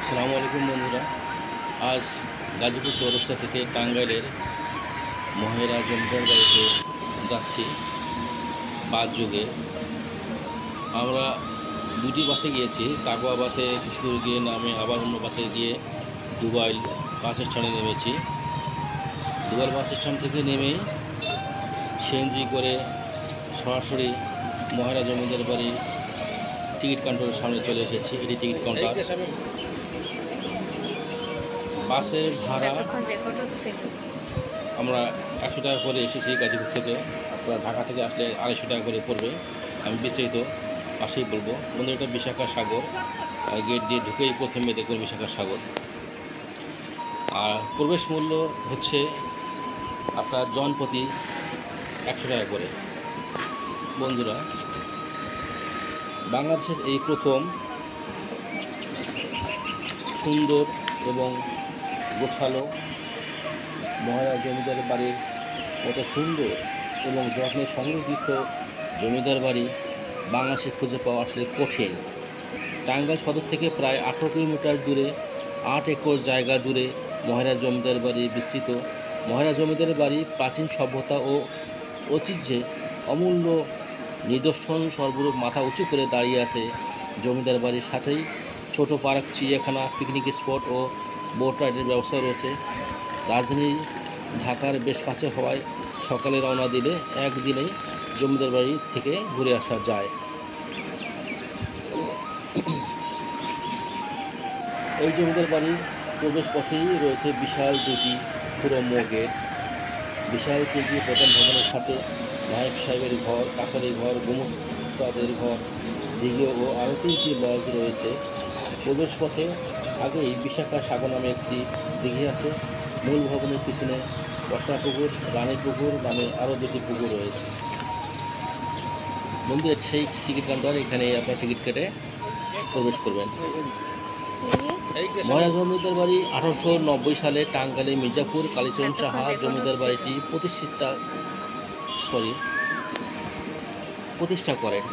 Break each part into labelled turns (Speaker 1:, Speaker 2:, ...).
Speaker 1: আসসালামু আলাইকুম বন্ধুরা। আজ গাজীপুর চৌরাস্তা থেকে টাঙ্গাইলের মহেরা জমিদার বাড়িতে যাচ্ছি বাস যোগে। আমরা দুটি বাসে গিয়েছি, কাকোয়া বাসে কিছু দূর গিয়ে নামে আবার অন্য বাসে গিয়ে দুবাইল বাস স্ট্যান্ডে নেমেছি। দুবাইল বাস স্ট্যান্ড থেকে নেমেই সিএনজি করে সরাসরি মহেরা জমিদার বাড়ির টিকিট কাউন্টারের সামনে চলে এসেছি। এটি টিকিট কাউন্টার। বাসের ভাড়া আমরা 100 টাকা করে এসেছি গাজীপুর থেকে। আপনারা ঢাকা থেকে আসলে 250 টাকা করে পড়বে। আমি বিস্তারিত পাশেই বলবো। বন্ধু, এটা বিশাখা সাগর, গেট দিয়ে ঢুকেই প্রথমে দেখবেন বিশাখা সাগর। আর প্রবেশ মূল্য হচ্ছে আপনার জনপ্রতি 100 টাকা করে। বন্ধুরা, বাংলাদেশের এই প্রথম সুন্দর এবং গোছালো মহেরা জমিদার বাড়ির মতো সুন্দর এবং যত্নে সংরক্ষিত জমিদার বাড়ি বাংলাদেশে খুঁজে পাওয়া আসলে কঠিন। টাঙ্গাইল সদর থেকে প্রায় 18 কিলোমিটার দূরে 8 একর জায়গা জুড়ে মহেরা জমিদার বাড়ি বিস্তৃত। মহেরা জমিদার বাড়ি প্রাচীন সভ্যতা ও ঐতিহ্যে অমূল্য নিদর্শন সর্বরূপ মাথা উঁচু করে দাঁড়িয়ে আছে। জমিদার বাড়ির সাথেই ছোট পার্ক, চিড়িয়াখানা, পিকনিক স্পট ও বোট রাইডের ব্যবস্থা রয়েছে। রাজধানী ঢাকার বেশ কাছে হওয়ায় সকালে রওনা দিলে একদিনেই জমিদার বাড়ি থেকে ঘুরে আসা যায়। এই জমিদার বাড়ির প্রবেশ পথেই রয়েছে বিশাল দুটি সুরম্য গেট। বিশাল তিনটি প্রধান ভবনের সাথে নায়েব সাহেবের ঘর, কাছারি ঘর, গোমস্তাদের ঘর, দিঘি ও আরও 3টি লজ রয়েছে। প্রবেশ পথে আগেই বিশাখা সাগর নামে একটি দিঘি আছে। মূল ভবনের পিছনে বর্ষা পুকুর, রানী পুকুর নামে আরও 2টি পুকুর রয়েছে। বন্ধু, সেই টিকিট কাউন্টার, এখানে আপনার টিকিট কেটে প্রবেশ করবেন। মহেরা জমিদার বাড়ি 1890 সালে টাঙ্গাইলে মির্জাপুর কালীচরণ সাহা জমিদার বাড়িটি প্রতিষ্ঠা করেন।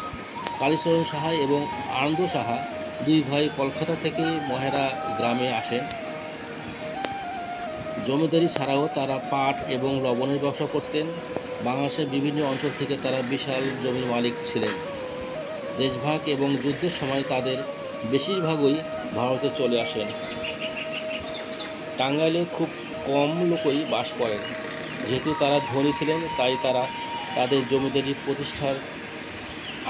Speaker 1: কালীচরণ সাহা এবং আনন্দ সাহা দুই ভাই কলকাতা থেকে মহেরা গ্রামে আসেন। জমিদারি ছাড়াও তারা পাট এবং লবণের ব্যবসা করতেন। বাংলাদেশের বিভিন্ন অঞ্চল থেকে তারা বিশাল জমির মালিক ছিলেন। দেশভাগ এবং যুদ্ধের সময় তাদের বেশিরভাগই ভারতে চলে আসেন। টাঙ্গাইলে খুব কম লোকই বাস করেন। যেহেতু তারা ধনী ছিলেন, তাই তারা তাদের জমিদারি প্রতিষ্ঠার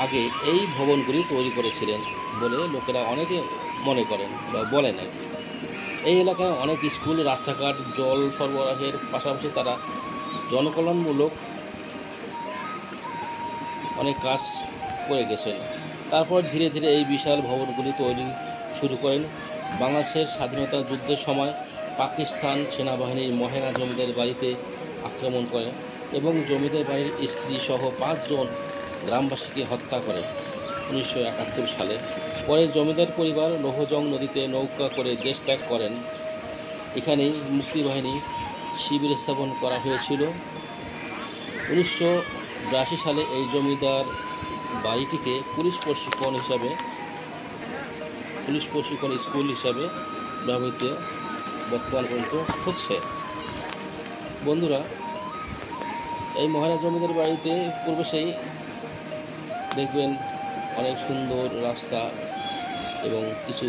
Speaker 1: আগে এই ভবনগুলি তৈরি করেছিলেন বলে লোকেরা অনেকে মনে করেন বা বলেন। এই এলাকায় অনেক স্কুল, রাস্তাঘাট, জল সরবরাহের পাশাপাশি তারা জনকল্যাণমূলক অনেক কাজ করে গেছেন। তারপর ধীরে ধীরে এই বিশাল ভবনগুলি তৈরি শুরু করেন। বাংলাদেশের স্বাধীনতা যুদ্ধের সময় পাকিস্তান সেনাবাহিনীর মহেরা জমিদার বাড়িতে আক্রমণ করে এবং জমিদার বাড়ির স্ত্রী সহ 5 জন গ্রামবাসীকে হত্যা করে 1971 সালে। পরে জমিদার পরিবার লৌহজং নদীতে নৌকা করে দেশ ত্যাগ করেন। এখানেই মুক্তিবাহিনী শিবির স্থাপন করা হয়েছিল। 1982 সালে এই জমিদার বাড়িটিকে পুলিশ প্রশিক্ষণ স্কুল হিসাবে ব্যবহৃত বর্তমান পর্যন্ত হচ্ছে। বন্ধুরা, এই মহেরা জমিদার বাড়িতে প্রবেশেই দেখবেন অনেক সুন্দর রাস্তা এবং কিছু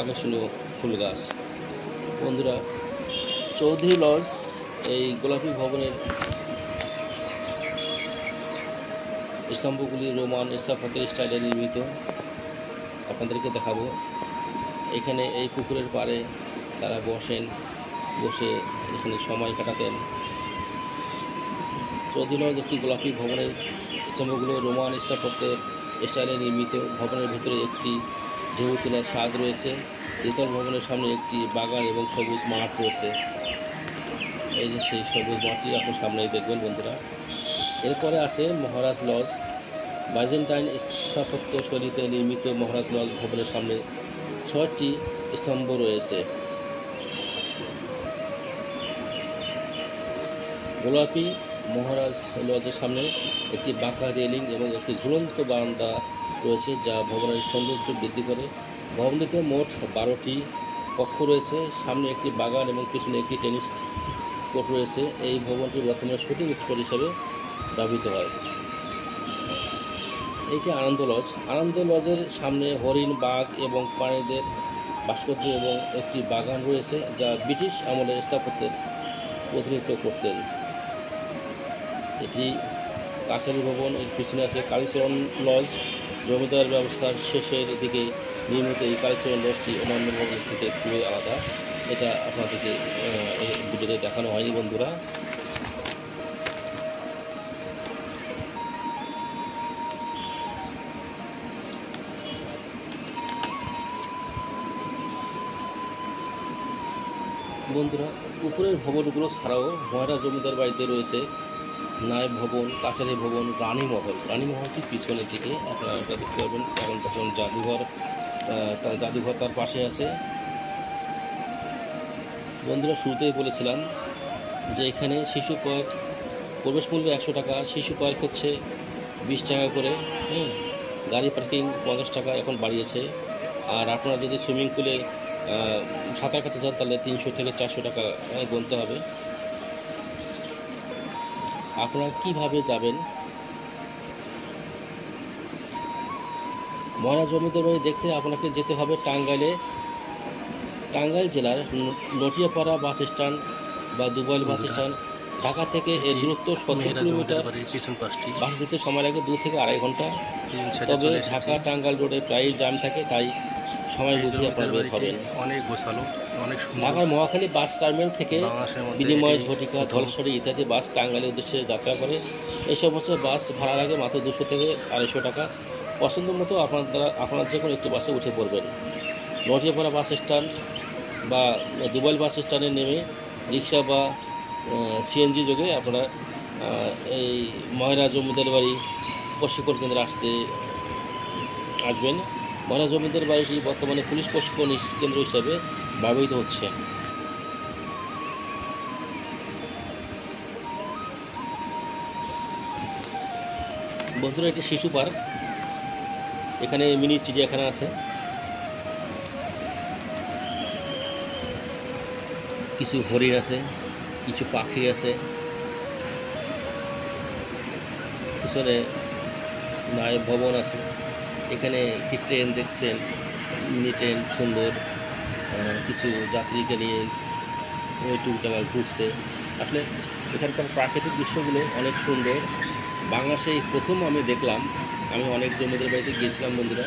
Speaker 1: আকর্ষণীয় ফুল গাছ। বন্ধুরা, চৌধুরী লজ, এই গোলাপি ভবনের স্তম্ভগুলি রোমান স্থাপত্যের স্টাইলে নির্মিত। আপনাদেরকে দেখাবো। এখানে এই পুকুরের পাড়ে তারা বসে এখানে সময় কাটাতেন। চৌধুরী লজ একটি গোলাপি ভবনের স্তম্ভগুলো রোমান স্থাপত্যের স্টাইলে নির্মিত। ভবনের ভিতরে একটি ঢেউ তোলা ছাদ রয়েছে। দ্বিতল ভবনের সামনে একটি বাগান এবং সবুজ মাঠ রয়েছে। এই যে সেই সবুজ মাঠটি আপনার সামনেই দেখবেন বন্ধুরা। এরপরে আছে মহারাজ লজ। বাইজেন্টাইন স্থাপত্য শৈলীতে নির্মিত মহারাজ লজ ভবনের সামনে 6টি স্তম্ভ রয়েছে। গোলাপি মহারাজ লজের সামনে একটি বাঁকা রেলিং এবং একটি ঝুলন্ত বারান্দা রয়েছে, যা ভবনের সৌন্দর্য বৃদ্ধি করে। ভবনটিতে মোট 12টি কক্ষ রয়েছে, সামনে একটি বাগান এবং পিছনে একটি টেনিস কোর্ট রয়েছে। এই ভবনটি বর্তমানে শুটিং স্পট হিসেবে ব্যবহৃত হয়। এইটি আনন্দ লজ। আনন্দ লজের সামনে হরিণ, বাঘ এবং প্রাণীদের ভাস্কর্য এবং একটি বাগান রয়েছে, যা ব্রিটিশ আমলের স্থাপত্যের প্রতিনিধিত্ব করতেন। এটি কাছারি ভবন। এর পিছনে আছে কালীচরণ লজ। জমিদার ব্যবস্থার শেষের দিকে নির্মিত এই কালীচরণ লজটি অন্যান্য ভবন থেকে খুবই আলাদা। এটা আপনাদেরকে এই ভিডিওতে দেখানো হয়নি বন্ধুরা। বন্ধুরা, উপরের ভবনগুলো ছাড়াও ময়রা জমিদার বাড়িতে রয়েছে নায়েব ভবন, কাছারি ভবন, রানীমহল। রানীমহলটি পিছনের দিকে আপনারা এটা দেখতে পাবেন, কারণ তখন জাদুঘর তার পাশে আছে। বন্ধুরা, শুরুতেই বলেছিলাম যে এখানে শিশু পার্ক প্রবেশ মূল্য 100 টাকা, শিশু পার্ক হচ্ছে 20 টাকা করে। গাড়ি পার্কিং 50 টাকা এখন বাড়িয়েছে। আর আপনারা যদি সুইমিং পুলে সাঁতার কাটতে চান তাহলে 300 থেকে 400 টাকা গুনতে হবে। আপনারা কিভাবে যাবেন? ময়রা জমিদার বাড়ি দেখতে আপনাকে যেতে হবে টাঙ্গাইল জেলার নটিয়াপাড়া বাস স্ট্যান্ড বা দুবাইল বাস স্ট্যান্ড। ঢাকা থেকে এর দূরত্ব 70 কিলোমিটার। বাস যেতে সময় লাগে 2 থেকে 2.5 ঘন্টা। তবে ঢাকা টাঙ্গাইল রোডে প্রায় জ্যাম থাকে, তাই সময় বুঝিয়ে আপনারা বের হবেন। ঢাকার মহাখালী বাস টার্মিনাল থেকে বিনিময়, ঝটিকা, ধলসরি ইত্যাদি বাস টাঙ্গাইলের উদ্দেশ্যে যাত্রা করে। এই সমস্ত বাস ভাড়া লাগে মাত্র 200 থেকে 250 টাকা। পছন্দ মতো আপনারা যে কোনো একটি বাসে উঠে পড়বেন। নটিয়াপাড়া বাস স্ট্যান্ড বা দুবাইল বাস স্ট্যান্ডে নেমে রিক্সা বা সিএনজি যোগে আপনারা এই ময়রা জমিদার বাড়ি প্রশিক্ষণ কেন্দ্রে আসবেন। ময়রা জমিদার বাড়িটি বর্তমানে পুলিশ প্রশিক্ষণ কেন্দ্র হিসাবে ব্যবহৃত হচ্ছে। বন্ধুরা, এটি শিশু পার্ক। এখানে মিনি চিড়িয়াখানা আছে, কিছু হরিণ আছে, কিছু পাখি আছে। পিছনে নায়েব ভবন আছে। এখানে একটি ট্রেন দেখছেন, মিনি ট্রেন, সুন্দর। কিছু যাত্রীকে নিয়ে ওইটুকু জায়গায় ঘুরছে। আসলে এখানকার প্রাকৃতিক দৃশ্যগুলো অনেক সুন্দর। বাংলাদেশে এই প্রথম আমি দেখলাম। আমি অনেক জমিদার বাড়িতে গিয়েছিলাম বন্ধুরা।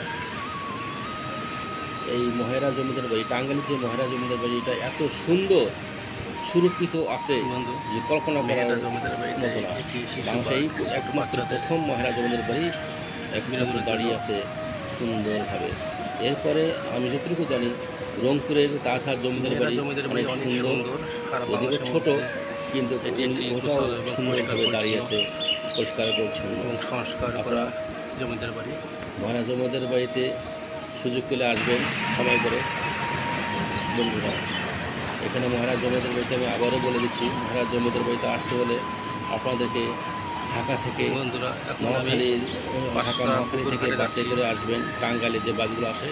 Speaker 1: এই ময়রা জমিদার বাড়ি, টাঙ্গাইলের যে ময়রা জমিদার বাড়ি, এটা এত সুন্দর সুরক্ষিত আছে যে কল্পনা করার মতো না। বাংলাদেশে একমাত্র প্রথম ময়রা জমিদার বাড়ি একমাত্র দাঁড়িয়ে আছে সুন্দরভাবে। এরপরে আমি যতটুকু জানি রংপুরের তাজহাট জমিদার বাড়ি অনেক সুন্দর, যদিও ছোট, কিন্তু ওটাও সুন্দরভাবে দাঁড়িয়ে আছে, পরিষ্কার পরিচ্ছন্ন এবং সংস্কার করা জমিদার বাড়ি। ময়রা জমিদার বাড়িতে সুযোগ পেলে আসবেন সময় করে বন্ধুরা। এখানে ময়রা জমিদার বাড়িতে আমি আবারও বলে দিচ্ছি, ময়রা জমিদার বাড়িতে আসতে হলে আপনাদেরকে ঢাকা থেকে মহাখালী থেকে বাসে করে আসবেন। টাঙ্গাইলে যে বাসগুলো আসে,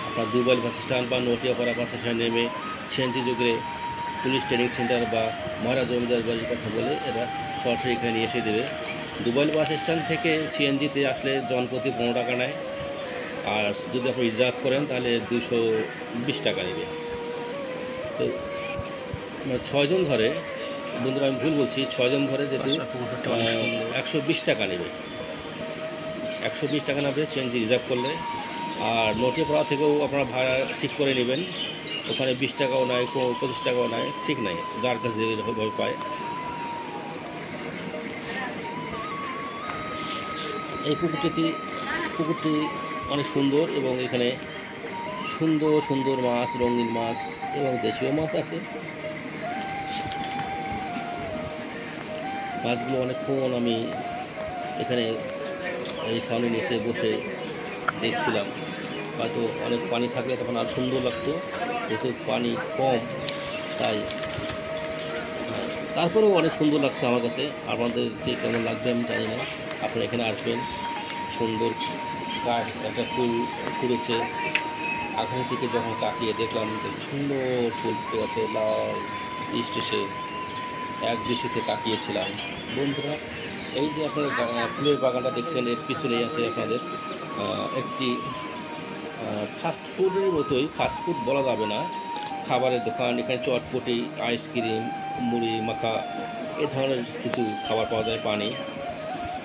Speaker 1: আপনার দুবাইল বাস স্ট্যান্ড বা নটিয়াপাড়া বাস স্ট্যান্ড নেমে সিএনজি যোগে পুলিশ ট্রেনিং সেন্টার বা ময়রা জমিদার বাড়ির কথা বলে এরা সরাসরি এখানে নিয়ে এসে দেবে। দুবাইল বাস স্ট্যান্ড থেকে সিএনজিতে আসলে জনপ্রতি 15 টাকা নেয়, আর যদি আপনি রিজার্ভ করেন তাহলে 220 টাকা নেবে। তো 6 জন ধরে, বন্ধুরা আমি ভুল বলছি, 6 জন ধরে যেতে 120 টাকা নেবে। 120 টাকা নেবে সিএনজি রিজার্ভ করলে। আর নটিয়াপাড়া থেকেও আপনারা ভাড়া ঠিক করে নেবেন, ওখানে 20 টাকাও নেয়, 25 টাকাও নেয়, ঠিক নাই, যার কাছে যেভাবে পায়। এই পুকুরটি অনেক সুন্দর এবং এখানে সুন্দর সুন্দর মাছ, রঙিন মাছ এবং দেশীয় মাছ আছে। মাছগুলো অনেকক্ষণ আমি এখানে এই ছাউনি নিচে বসে দেখছিলাম। হয়তো অনেক পানি থাকলে তখন আর সুন্দর লাগতো, যেহেতু পানি কম তাই। তারপরেও অনেক সুন্দর লাগছে আমার কাছে। আপনাদেরকে কেমন লাগবে আমি জানি না। আপনারা এখানে আসবেন, সুন্দর কাঠ একটা ফুল ফুটেছে। আকাশের দিকে যখন তাকিয়ে দেখলাম সুন্দর ফুল ফুটে আছে লাল স্টেশে, এক দৃষ্টিতে তাকিয়েছিলাম। বন্ধুরা, এই যে আপনার ফুলের বাগানটা দেখছেন, এর পিছনেই আছে আপনাদের একটি ফাস্ট ফুডের মতোই, ফাস্ট ফুড বলা যাবে না, খাবারের দোকান। এখানে চটপটি, আইসক্রিম, মুড়ি মাখা এ ধরনের কিছু খাবার পাওয়া যায়, পানি।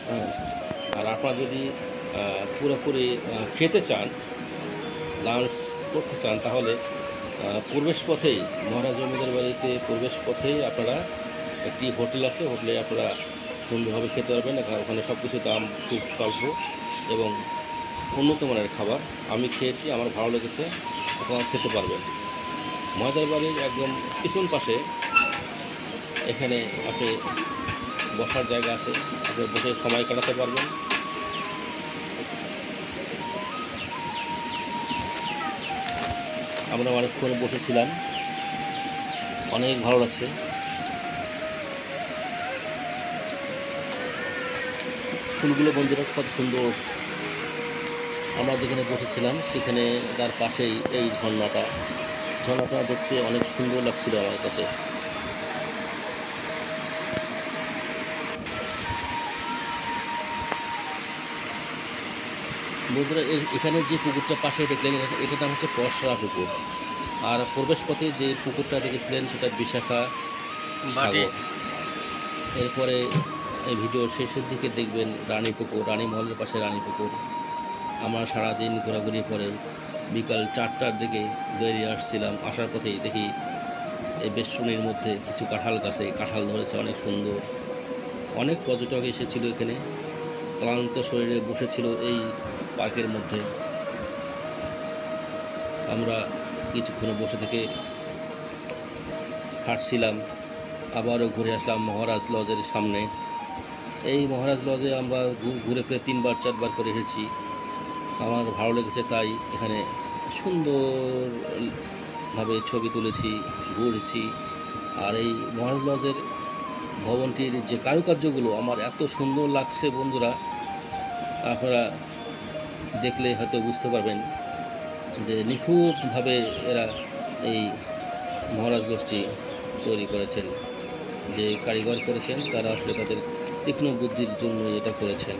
Speaker 1: হ্যাঁ, আর আপনারা যদি পুরোপুরি খেতে চান, লাঞ্চ করতে চান, তাহলে প্রবেশ পথেই, মহারাজ জমিদার বাড়িতে প্রবেশ পথেই আপনারা একটি হোটেল আছে, হোটেলে আপনারা সুন্দরভাবে খেতে পারবেন। ওখানে সব কিছু দাম খুব স্বল্প এবং উন্নত মানের খাবার। আমি খেয়েছি, আমার ভালো লেগেছে, আপনারা খেতে পারবেন। মহারাজার বাড়ির একদম পিছন পাশে এখানে আপনি বসার জায়গা আছে, আপনি বসে সময় কাটাতে পারবেন। আমরা অনেকক্ষণ বসেছিলাম, অনেক ভালো লাগছে। ফুলগুলো বন্ধুরা কত সুন্দর। আমরা যেখানে বসেছিলাম সেখানে তার পাশেই এই ঝর্ণাটা দেখতে অনেক সুন্দর লাগছিল আমার কাছে। বন্ধুরা, এখানে যে পুকুরটা পাশে দেখলেন, এটার নাম হচ্ছে পরশরা পুকুর। আর প্রবেশ পথে যে পুকুরটা দেখেছিলেন সেটা বিশাখা সাগর। এরপরে এই ভিডিওর শেষের দিকে দেখবেন রানী পুকুর, রানী মহলের পাশে রানী পুকুর। আমরা সারাদিন ঘোরাঘুরি পরে বিকাল 4টার দিকে বেরিয়ে আসছিলাম। আসার পথেই দেখি এই বেষ্টনীর মধ্যে কিছু কাঁঠাল গাছে কাঁঠাল ধরেছে, অনেক সুন্দর। অনেক পর্যটক এসেছিল এখানে, ক্লান্ত শরীরে বসেছিল এই পার্কের মধ্যে। আমরা কিছুক্ষণ বসে থেকে হাঁটছিলাম, আবারও ঘুরে আসলাম মহারাজ লজের সামনে। এই মহারাজ লজে আমরা ঘুরে ফিরে 3-4বার করে এসেছি, আমার ভালো লেগেছে, তাই এখানে সুন্দরভাবে ছবি তুলেছি, ঘুরেছি। আর এই মহারাজ লজের ভবনটির যে কারুকার্যগুলো আমার এত সুন্দর লাগছে বন্ধুরা, আপনারা দেখলে হয়তো বুঝতে পারবেন যে নিখুঁতভাবে এরা এই মহারাজ লজটি তৈরি করেছেন। যে কারিগর করেছেন তারা আসলে তাদের তীক্ষ্ণ বুদ্ধির জন্য এটা করেছেন।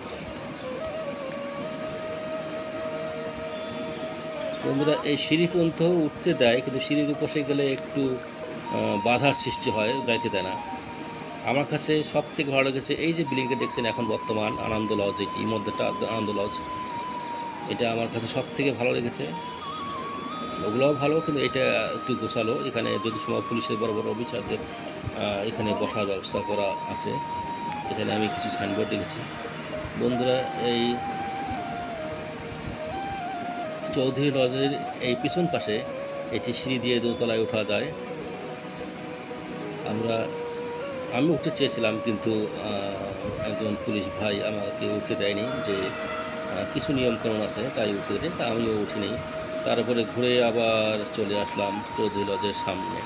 Speaker 1: বন্ধুরা, এই সিঁড়ি পর্যন্ত উঠতে দেয়, কিন্তু সিঁড়ির উপসে গেলে একটু বাধার সৃষ্টি হয়, যাইতে দেয় না। আমার কাছে সব থেকে ভালো লেগেছে এই যে বিল্ডিংটা দেখছেন এখন বর্তমান, আনন্দ লজ, এটি মধ্যেটা আনন্দ লজ, এটা আমার কাছে সব থেকে ভালো লেগেছে। ওগুলোও ভালো, কিন্তু এটা একটু গোছালো। এখানে যদি সময় পুলিশের বড় বড় অফিসারদের এখানে বসার ব্যবস্থা করা আছে। এখানে আমি কিছু সাইনবোর্ড দেখেছি। বন্ধুরা, এই চৌধুরী লজের এই পিছন পাশে এটি সিঁড়ি দিয়ে দোতলায় ওঠা যায়। আমি উঠতে চেয়েছিলাম, কিন্তু একজন পুলিশ ভাই আমাকে উঠতে দেয়নি, যে কিছু নিয়মকানুন আছে তাই উঠতে দেয়নি, তা আমিও উঠিনি। তারপরে ঘুরে আবার চলে আসলাম চৌধুরী লজের সামনে।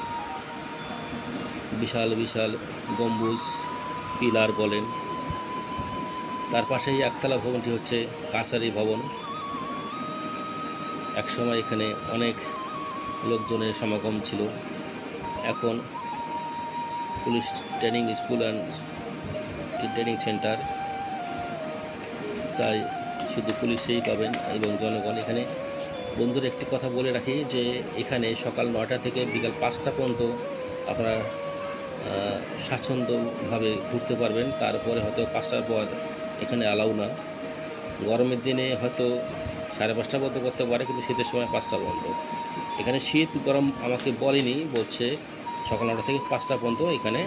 Speaker 1: বিশাল বিশাল গম্বুজ, পিলার বলেন। তার পাশেই একতলা ভবনটি হচ্ছে কাছারি ভবন। একসময় এখানে অনেক লোকজনের সমাগম ছিল, এখন police training school and training centre, তাই শুধু পুলিশেই পাবেন এবং জনগণ এখানে। বন্ধুরা, একটি কথা বলে রাখি যে এখানে সকাল 9টা থেকে বিকাল 5টা পর্যন্ত আপনারা স্বাচ্ছন্দ্যভাবে ঘুরতে পারবেন। তারপরে হয়তো 5টার পর এখানে অ্যালাউ না। গরমের দিনে হয়তো 5:30 পর্যন্ত করতে পারে, কিন্তু শীতের সময় 5টা পর্যন্ত। এখানে শীত গরম আমাকে বলেনি, বলছে সকাল 9টা থেকে 5টা পর্যন্ত এখানে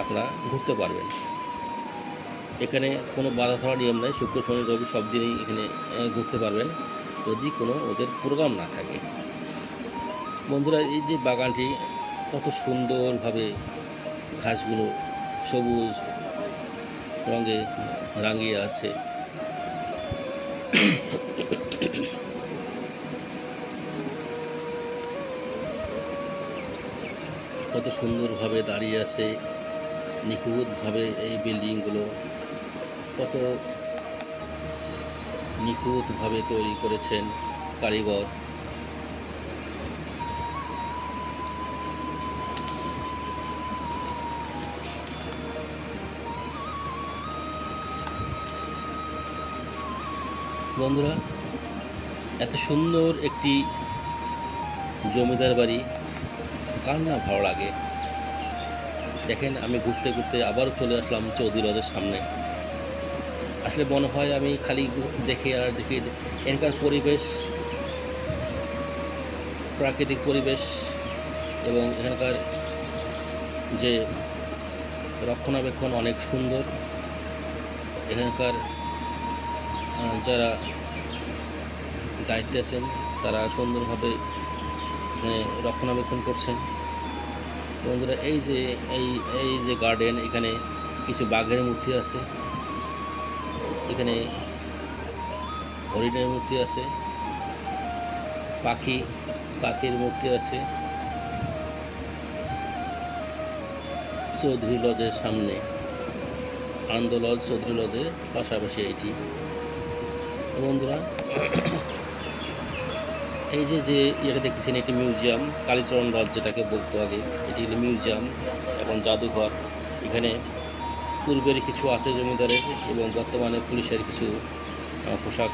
Speaker 1: আপনারা ঘুরতে পারবেন। এখানে কোনো বাধা ধরার নিয়ম নেই, শুক্র শনি রবি সব দিনেই এখানে ঘুরতে পারবেন, যদি কোনো ওদের প্রোগ্রাম না থাকে। বন্ধুরা, এই যে বাগানটি কত সুন্দরভাবে ঘাসগুলো সবুজ রঙে রাঙিয়ে আছে। কত সুন্দরভাবে দাঁড়িয়ে আছে, নিখুঁতভাবে এই বিল্ডিংগুলো, কত নিখুঁতভাবে তৈরি করেছেন কারিগর। বন্ধুরা, এত সুন্দর একটি জমিদার বাড়ি কার না ভালো লাগে। দেখেন, আমি ঘুরতে ঘুরতে আবারও চলে আসলাম চৌধুরী লজের সামনে। আসলে মনে হয় আমি খালি দেখে আর দেখি। এখানকার পরিবেশ, প্রাকৃতিক পরিবেশ এবং এখানকার যে রক্ষণাবেক্ষণ অনেক সুন্দর। এখানকার যারা দায়িত্বে আছেন তারা সুন্দরভাবে এখানে রক্ষণাবেক্ষণ করছেন। বন্ধুরা, এই যে গার্ডেন, এখানে কিছু বাঘের মূর্তি আছে, এখানে হরিণের মূর্তি আছে, পাখির মূর্তি আছে। চৌধুরী লজের সামনে, আনন্দ লজ চৌধুরী লজের পাশাপাশি এটি। বন্ধুরা, এই যে এটা দেখতেছেন, এটি মিউজিয়াম। কালীচরণ লজ যেটাকে বলতো আগে, এটি হলো মিউজিয়াম এবং জাদুঘর। এখানে পূর্বের কিছু আছে জমিদারের এবং বর্তমানে পুলিশের কিছু পোশাক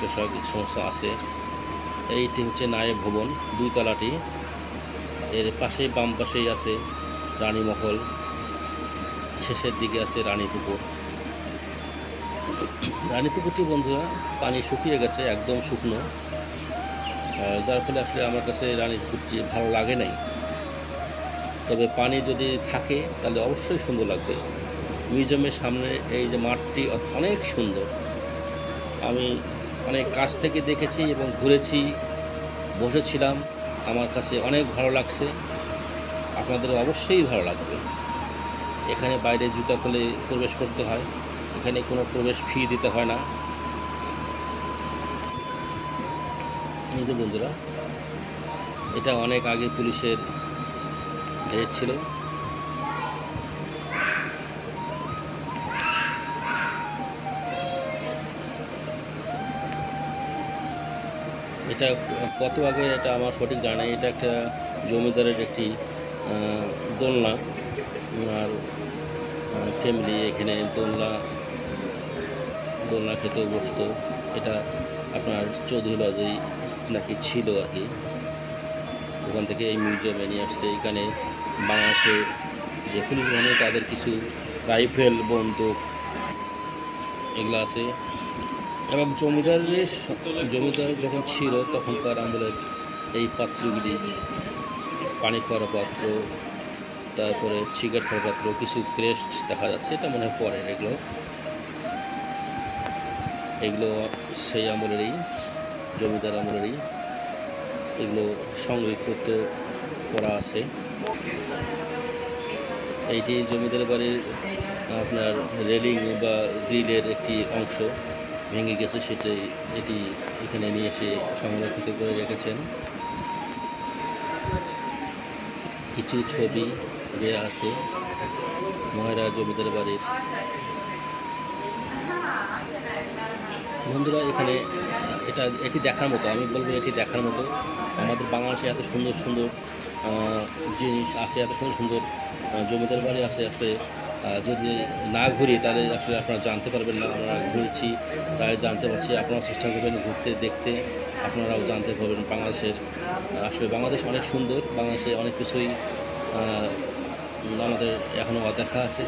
Speaker 1: সমস্ত আছে। এইটি হচ্ছে নায়েব ভবন, 2 তলাটি। এর পাশে বাম পাশেই আছে রানীমহল, শেষের দিকে আছে রানীপুকুর। রানীপুকুরটি বন্ধুরা পানি শুকিয়ে গেছে, একদম শুকনো, যার ফলে আসলে আমার কাছে রানীপুকুরটি ভালো লাগে নাই। তবে পানি যদি থাকে তাহলে অবশ্যই সুন্দর লাগবে। মিউজিয়ামের সামনে এই যে মাঠটি অনেক সুন্দর। আমি অনেক কাছ থেকে দেখেছি এবং ঘুরেছি, বসেছিলাম, আমার কাছে অনেক ভালো লাগছে। আপনাদের অবশ্যই ভালো লাগবে। এখানে বাইরে জুতা খুলে প্রবেশ করতে হয়, এখানে কোনো প্রবেশ ফি দিতে হয় না। এই যে বন্ধুরা, এটা অনেক আগে পুলিশের গেট ছিল। এটা কত আগে এটা আমার সঠিক জানা নেই। এটা একটা জমিদারের একটি দোলনা, আর ফ্যামিলি এখানে দোলনা খেতেও বসতো। এটা আপনার চৌধুরী লজেই নাকি ছিল আর কি। ওখান থেকে এই মিউজিয়ামে নিয়ে আসছে। এখানে বাংলাদেশে যে পুলিশ বাহিনী তাদের কিছু রাইফেল, বন্দুক এগুলো আছে। এবং জমিদার যখন ছিল তখনকার আমলের এই পাত্রগুলি, পানি খাওয়ার পাত্র, তারপরে সিগারেট খাওয়ার পাত্র, কিছু ক্রেস্ট দেখা যাচ্ছে, এটা মনে হয় পরের। এগুলো সেই আমলেরই, জমিদার আমলেরই, এগুলো সংরক্ষিত করা আছে। এইটি জমিদার বাড়ির আপনার রেলিং বা গ্রিলের একটি অংশ ভেঙে গেছে, এটি এখানে নিয়ে এসে সংরক্ষিত করে রেখেছেন। কিছু ছবি দেওয়া আছে মহারাজা জমিদার বাড়ির। বন্ধুরা, এখানে এটি দেখার মতো, আমি বলবো এটি দেখার মতো। আমাদের বাংলাদেশে এত সুন্দর সুন্দর জিনিস আছে, এত সুন্দর সুন্দর জমিদার বাড়ি আছে। আসলে যদি না ঘুরি তাহলে আসলে আপনারা জানতে পারবেন না। আমরা ঘুরেছি তাই জানতে পারছি। আপনারাও চেষ্টা করবেন ঘুরতে, দেখতে, আপনারাও জানতে পারবেন বাংলাদেশের। আসলে বাংলাদেশ অনেক সুন্দর, বাংলাদেশে অনেক কিছুই আমাদের এখনও অদেখা আছে।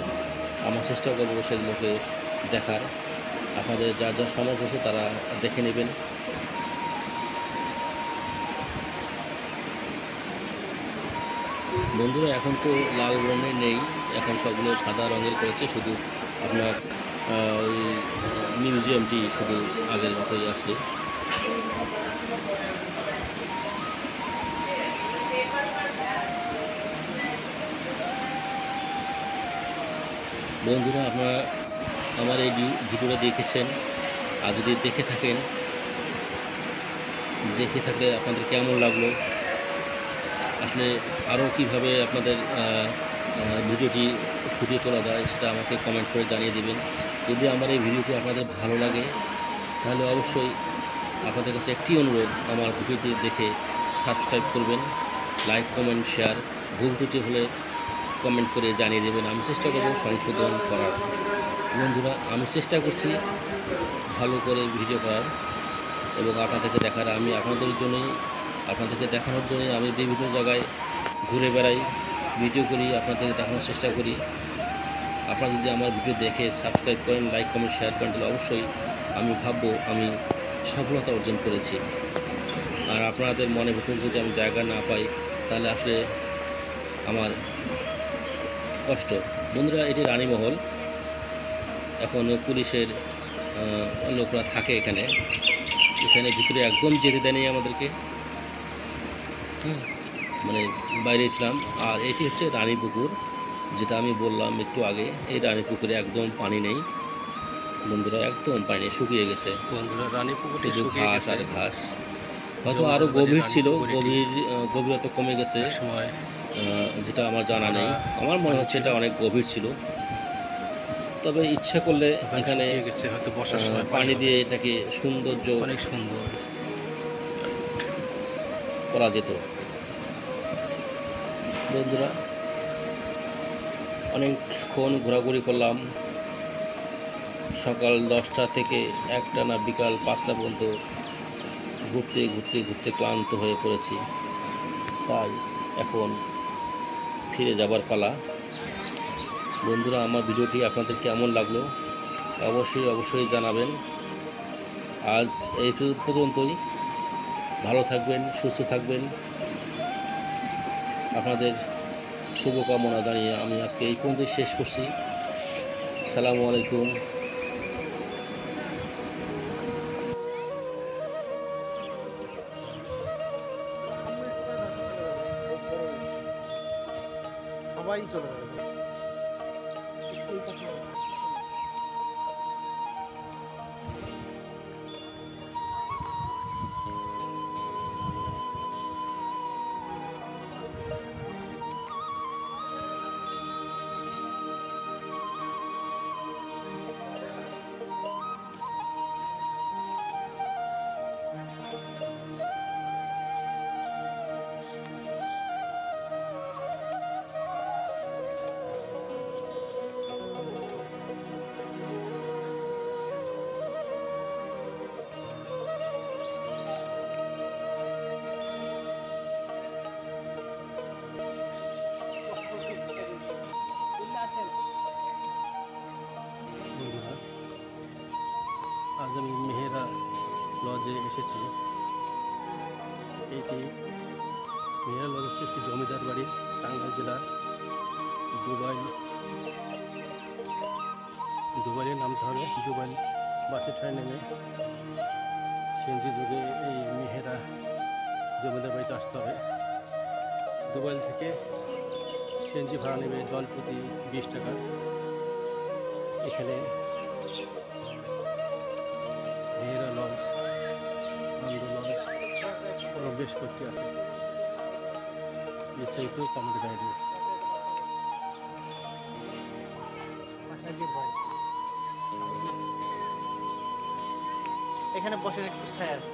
Speaker 1: আমরা চেষ্টা করবো সেগুলোকে দেখার। আপনাদের যার যার সামর্থ্য আছে তারা দেখে নেবেন। বন্ধুরা, এখন তো লাল বর্ণের নেই, এখন সবগুলো সাদা রঙের করেছে। শুধু আপনার ওই মিউজিয়ামটি শুধু আগের মতোই আছে। বন্ধুরা, আপনারা আমার এই ভিডিওটা দেখেছেন, আর যদি দেখে থাকলে আপনাদের কেমন লাগলো, আসলে আরও কীভাবে আপনাদের ভিডিওটি ফুটিয়ে তোলা যায় সেটা আমাকে কমেন্ট করে জানিয়ে দেবেন। যদি আমার এই ভিডিওটি আপনাদের ভালো লাগে তাহলে অবশ্যই আপনাদের কাছে একটি অনুরোধ, আমার ভিডিওটি দেখে সাবস্ক্রাইব করবেন, লাইক কমেন্ট শেয়ার, ভুল ত্রুটি হলে কমেন্ট করে জানিয়ে দেবেন। আমি চেষ্টা করব সংশোধন করার। বন্ধুরা, আমি চেষ্টা করছি ভালো করে ভিডিও করার এবং আপনাদেরকে দেখার। আমি আপনাদেরকে দেখানোর জন্যই আমি বিভিন্ন জায়গায় ঘুরে বেড়াই, ভিডিও করি, আপনাদেরকে দেখানোর চেষ্টা করি। আপনারা যদি আমার ভিডিও দেখে সাবস্ক্রাইব করেন, লাইক কমেন্ট শেয়ার করেন, তাহলে অবশ্যই আমি ভাববো আমি সফলতা অর্জন করেছি। আর আপনাদের মনের ভিতরে যদি আমি জায়গা না পাই, তাহলে আসলে আমার কষ্ট। বন্ধুরা, এটি রানীমহল। এখন পুলিশের লোকরা থাকে এখানে ভিতরে একদম যেতে দেয়নি আমাদেরকে, মানে বাইরে ছিলাম। আর এটি হচ্ছে রানীপুকুর, যেটা আমি বললাম একটু আগে। এই রানীপুকুরে একদম পানি নেই বন্ধুরা, একদম পানি শুকিয়ে গেছে
Speaker 2: বন্ধুরা। রানীপুকুরটি
Speaker 1: শুধু
Speaker 2: শুকিয়ে
Speaker 1: ঘাস
Speaker 2: গেছে।
Speaker 1: আর ঘাস। হয়তো আরও গভীর ছিল, গভীরতা কমে গেছে
Speaker 2: সময়
Speaker 1: যেটা আমার জানা নেই। আমার মনে হচ্ছে এটা অনেক গভীর ছিল। তবে ইচ্ছা করলে এখানে
Speaker 2: হয়তো বর্ষার সময়
Speaker 1: পানি দিয়ে এটাকে সৌন্দর্য
Speaker 2: অনেক সুন্দর
Speaker 1: করা যেত। বন্ধুরা, অনেকক্ষণ ঘোরাঘুরি করলাম। সকাল 10টা থেকে একটানা বিকাল 5টা পর্যন্ত ঘুরতে ঘুরতে ঘুরতে ক্লান্ত হয়ে পড়েছি। তাই এখন ফিরে যাবার পালা। বন্ধুরা, আমার ভিডিওটি আপনাদের কেমন লাগলো অবশ্যই জানাবেন। আজ এই পর্যন্তই। ভালো থাকবেন, সুস্থ থাকবেন। আপনাদের শুভকামনা জানিয়ে আমি আজকে এই পর্যন্তই শেষ করছি। আসসালামু আলাইকুম।
Speaker 3: সবাই চলে যাবে।
Speaker 2: বন্ধুরা, আজ আমি মেহেরা লজে এসেছি। এটি মেহেরা লজ হচ্ছে একটি জমিদার বাড়ি, টাঙ্গাইল জেলার দুবাইয়ে নামতে হবে। দুবাই বাসে ট্রেনে নেমে সিএনজি যুগে এই মেহেরা জমিদার বাড়িতে আসতে হবে। দুবাই থেকে সিএনজি ভাড়া নেবে জনপ্রতি 20 টাকা। এখানে মেহেরা লজ, আনন্দ লজ ও বেশ কয়েকটি আছে। বিস্তারিত কমেন্টে জানিয়ে দেবে।
Speaker 3: এখানে বসে একটু ছায়া আছে।